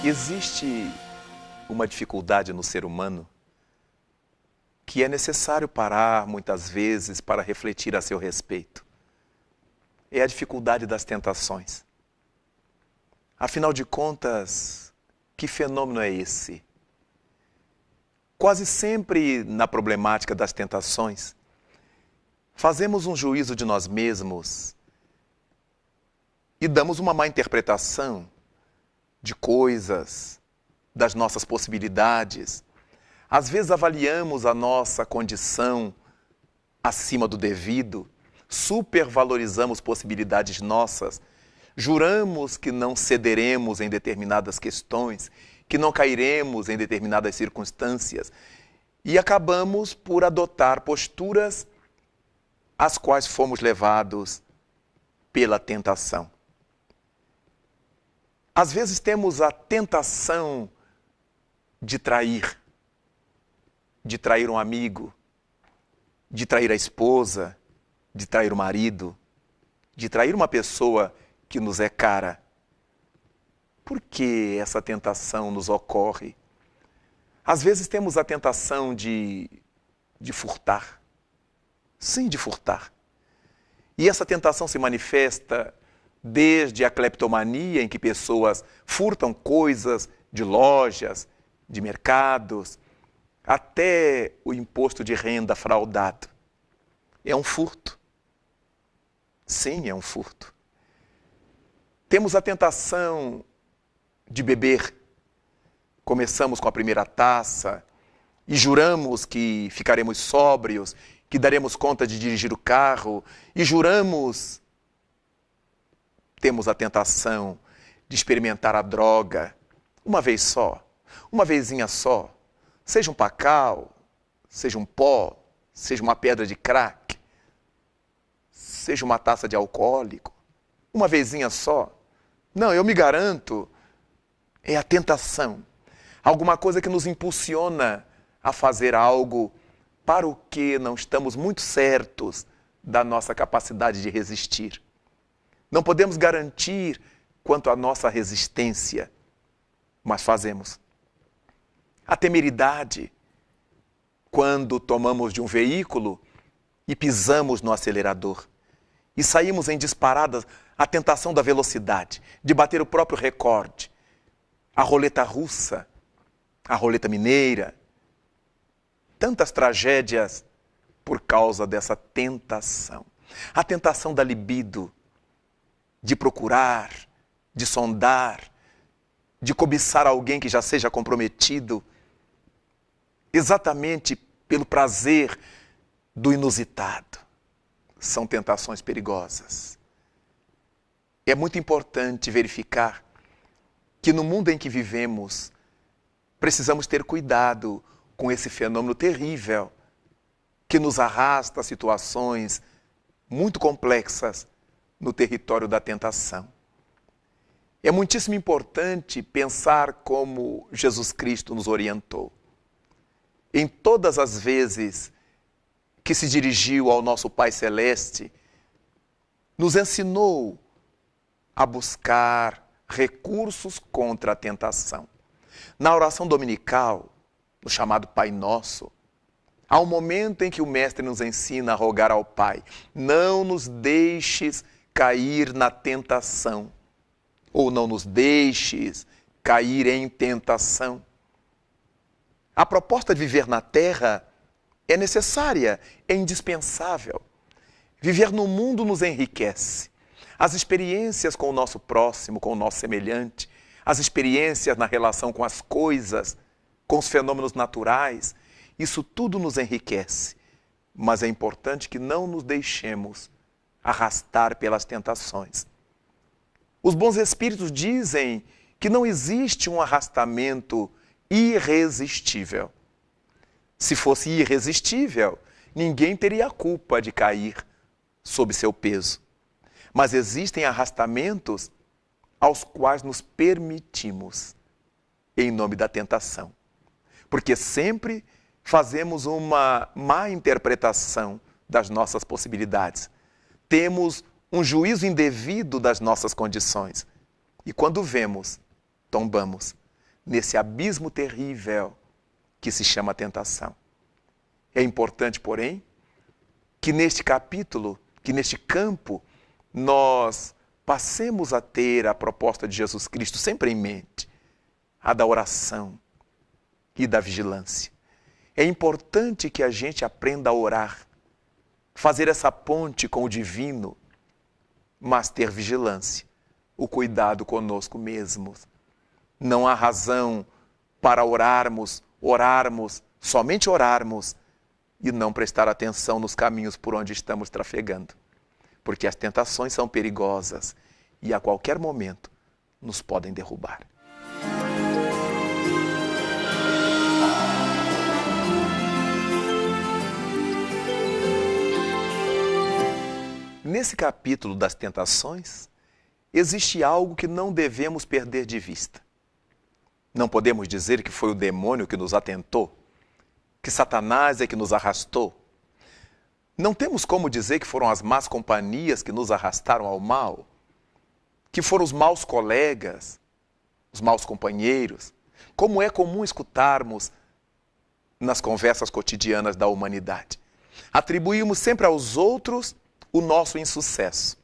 Existe uma dificuldade no ser humano que é necessário parar muitas vezes para refletir a seu respeito. É a dificuldade das tentações. Afinal de contas, que fenômeno é esse? Quase sempre na problemática das tentações, fazemos um juízo de nós mesmos e damos uma má interpretação de coisas, das nossas possibilidades. Às vezes avaliamos a nossa condição acima do devido, supervalorizamos possibilidades nossas, juramos que não cederemos em determinadas questões, que não cairemos em determinadas circunstâncias e acabamos por adotar posturas às quais fomos levados pela tentação. Às vezes temos a tentação de trair um amigo, de trair a esposa, de trair o marido, de trair uma pessoa que nos é cara. Por que essa tentação nos ocorre? Às vezes temos a tentação de furtar. Sim, de furtar. E essa tentação se manifesta desde a cleptomania, em que pessoas furtam coisas de lojas, de mercados, até o imposto de renda fraudado. É um furto. Sim, é um furto. Temos a tentação de beber. Começamos com a primeira taça e juramos que ficaremos sóbrios, que daremos conta de dirigir o carro e juramos. Temos a tentação de experimentar a droga uma vez só, uma vezinha só. Seja um pacal, seja um pó, seja uma pedra de crack, seja uma taça de alcoólico, uma vezinha só. Não, eu me garanto, é a tentação. Alguma coisa que nos impulsiona a fazer algo para o que não estamos muito certos da nossa capacidade de resistir. Não podemos garantir quanto à nossa resistência, mas fazemos. A temeridade, quando tomamos de um veículo e pisamos no acelerador e saímos em disparadas, a tentação da velocidade, de bater o próprio recorde, a roleta russa, a roleta mineira, tantas tragédias por causa dessa tentação. A tentação da libido, de procurar, de sondar, de cobiçar alguém que já seja comprometido, exatamente pelo prazer do inusitado. São tentações perigosas. É muito importante verificar que no mundo em que vivemos, precisamos ter cuidado com esse fenômeno terrível que nos arrasta a situações muito complexas no território da tentação. É muitíssimo importante pensar como Jesus Cristo nos orientou. Em todas as vezes que se dirigiu ao nosso Pai Celeste, nos ensinou a buscar recursos contra a tentação. Na oração dominical, no chamado Pai Nosso, há um momento em que o Mestre nos ensina a rogar ao Pai: não nos deixes cair na tentação, ou não nos deixes cair em tentação. A proposta de viver na terra é necessária, é indispensável. Viver no mundo nos enriquece. As experiências com o nosso próximo, com o nosso semelhante, as experiências na relação com as coisas, com os fenômenos naturais, isso tudo nos enriquece. Mas é importante que não nos deixemos arrastar pelas tentações. Os bons espíritos dizem que não existe um arrastamento irresistível. Se fosse irresistível, ninguém teria a culpa de cair sob seu peso. Mas existem arrastamentos aos quais nos permitimos em nome da tentação. Porque sempre fazemos uma má interpretação das nossas possibilidades. Temos um juízo indevido das nossas condições. E quando vemos, tombamos nesse abismo terrível que se chama tentação. É importante, porém, que neste capítulo, que neste campo, nós passemos a ter a proposta de Jesus Cristo sempre em mente, a da oração e da vigilância. É importante que a gente aprenda a orar, fazer essa ponte com o divino, mas ter vigilância, o cuidado conosco mesmos. Não há razão para orarmos, somente orarmos, e não prestar atenção nos caminhos por onde estamos trafegando. Porque as tentações são perigosas e a qualquer momento nos podem derrubar. Nesse capítulo das tentações, existe algo que não devemos perder de vista. Não podemos dizer que foi o demônio que nos atentou, que Satanás é que nos arrastou. Não temos como dizer que foram as más companhias que nos arrastaram ao mal, que foram os maus colegas, os maus companheiros, como é comum escutarmos nas conversas cotidianas da humanidade. Atribuímos sempre aos outros o nosso insucesso.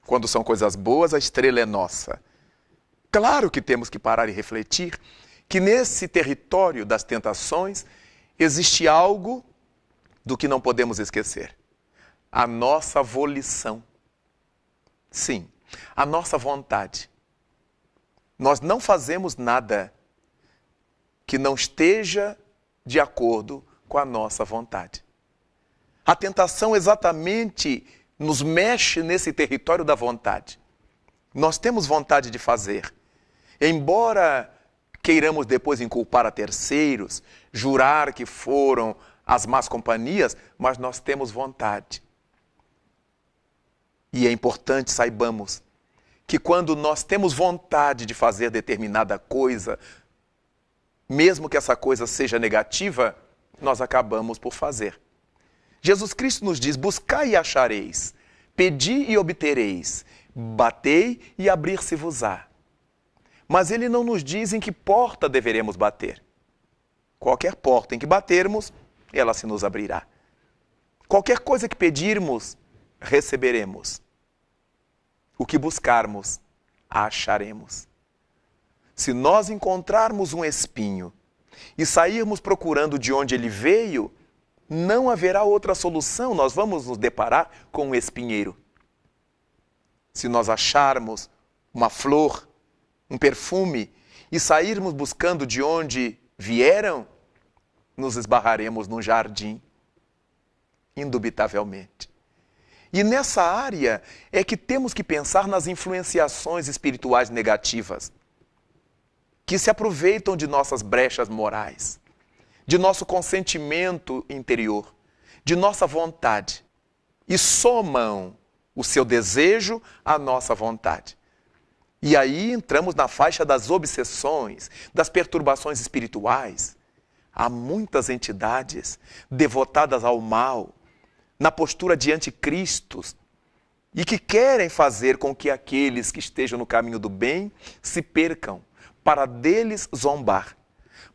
Quando são coisas boas, a estrela é nossa. Claro que temos que parar e refletir que nesse território das tentações existe algo do que não podemos esquecer. A nossa volição. Sim, a nossa vontade. Nós não fazemos nada que não esteja de acordo com a nossa vontade. A tentação exatamente nos mexe nesse território da vontade. Nós temos vontade de fazer. Embora queiramos depois inculpar a terceiros, jurar que foram as más companhias, mas nós temos vontade. E é importante saibamos que quando nós temos vontade de fazer determinada coisa, mesmo que essa coisa seja negativa, nós acabamos por fazer. Jesus Cristo nos diz: buscai e achareis, pedi e obtereis, batei e abrir-se-vos-á. Mas ele não nos diz em que porta deveremos bater. Qualquer porta em que batermos, ela se nos abrirá. Qualquer coisa que pedirmos, receberemos. O que buscarmos, acharemos. Se nós encontrarmos um espinho e sairmos procurando de onde ele veio, não haverá outra solução, nós vamos nos deparar com um espinheiro. Se nós acharmos uma flor, um perfume, e sairmos buscando de onde vieram, nos esbarraremos num jardim, indubitavelmente. E nessa área é que temos que pensar nas influenciações espirituais negativas, que se aproveitam de nossas brechas morais, de nosso consentimento interior, de nossa vontade, e somam o seu desejo à nossa vontade. E aí entramos na faixa das obsessões, das perturbações espirituais. Há muitas entidades devotadas ao mal, na postura de anticristos, e que querem fazer com que aqueles que estejam no caminho do bem se percam, para deles zombar,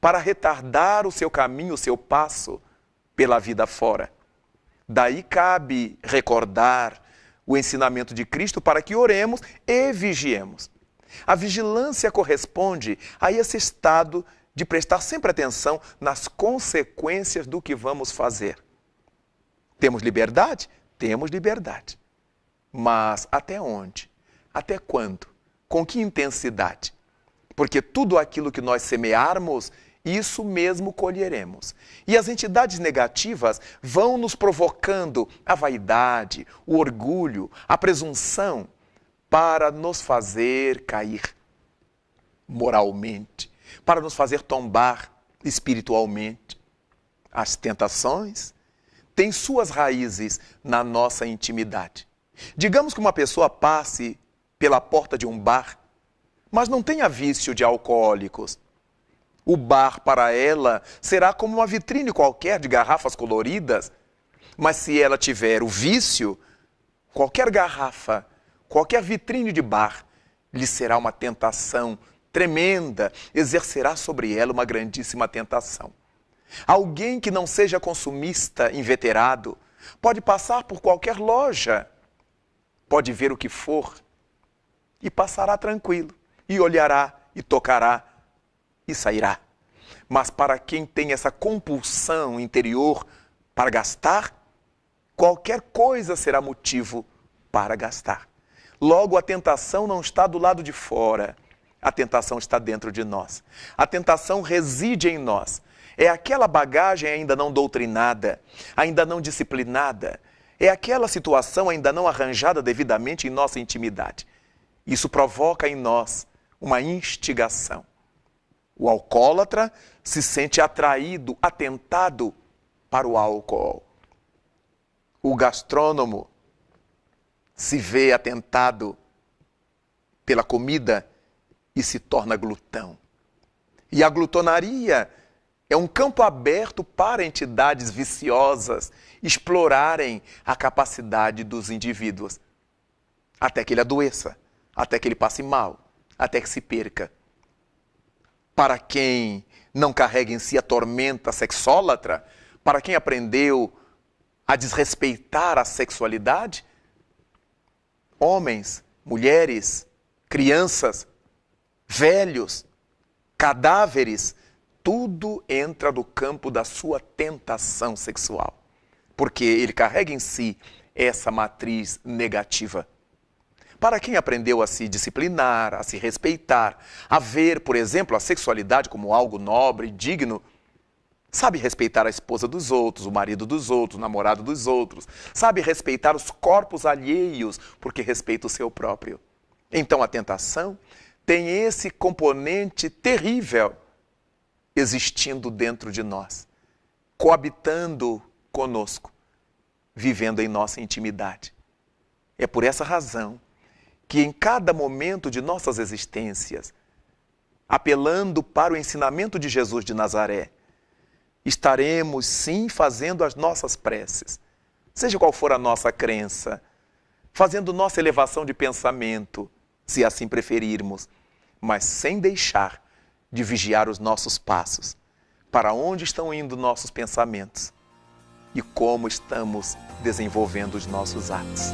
para retardar o seu caminho, o seu passo pela vida fora. Daí cabe recordar o ensinamento de Cristo para que oremos e vigiemos. A vigilância corresponde a esse estado de prestar sempre atenção nas consequências do que vamos fazer. Temos liberdade? Temos liberdade. Mas até onde? Até quando? Com que intensidade? Porque tudo aquilo que nós semearmos, isso mesmo colheremos. E as entidades negativas vão nos provocando a vaidade, o orgulho, a presunção para nos fazer cair. moralmente, para nos fazer tombar espiritualmente. As tentações têm suas raízes na nossa intimidade. Digamos que uma pessoa passe pela porta de um bar, mas não tenha vício de alcoólicos. O bar para ela será como uma vitrine qualquer de garrafas coloridas, mas se ela tiver o vício, qualquer garrafa, qualquer vitrine de bar lhe será uma tentação tremenda, exercerá sobre ela uma grandíssima tentação. Alguém que não seja consumista inveterado pode passar por qualquer loja, pode ver o que for e passará tranquilo, e olhará, e tocará, e sairá. Mas para quem tem essa compulsão interior para gastar, qualquer coisa será motivo para gastar. Logo, a tentação não está do lado de fora, a tentação está dentro de nós. A tentação reside em nós. É aquela bagagem ainda não doutrinada, ainda não disciplinada. É aquela situação ainda não arranjada devidamente em nossa intimidade. Isso provoca em nós uma instigação. O alcoólatra se sente atraído, atentado para o álcool. O gastrônomo se vê atentado pela comida e se torna glutão. E a glutonaria é um campo aberto para entidades viciosas explorarem a capacidade dos indivíduos, até que ele adoeça, até que ele passe mal, até que se perca. Para quem não carrega em si a tormenta sexólatra, para quem aprendeu a desrespeitar a sexualidade, homens, mulheres, crianças, velhos, cadáveres, tudo entra no campo da sua tentação sexual, porque ele carrega em si essa matriz negativa. Para quem aprendeu a se disciplinar, a se respeitar, a ver, por exemplo, a sexualidade como algo nobre, digno, sabe respeitar a esposa dos outros, o marido dos outros, o namorado dos outros, sabe respeitar os corpos alheios, porque respeita o seu próprio. Então a tentação tem esse componente terrível existindo dentro de nós, coabitando conosco, vivendo em nossa intimidade. É por essa razão que em cada momento de nossas existências, apelando para o ensinamento de Jesus de Nazaré, estaremos sim fazendo as nossas preces, seja qual for a nossa crença, fazendo nossa elevação de pensamento, se assim preferirmos, mas sem deixar de vigiar os nossos passos, para onde estão indo nossos pensamentos e como estamos desenvolvendo os nossos atos.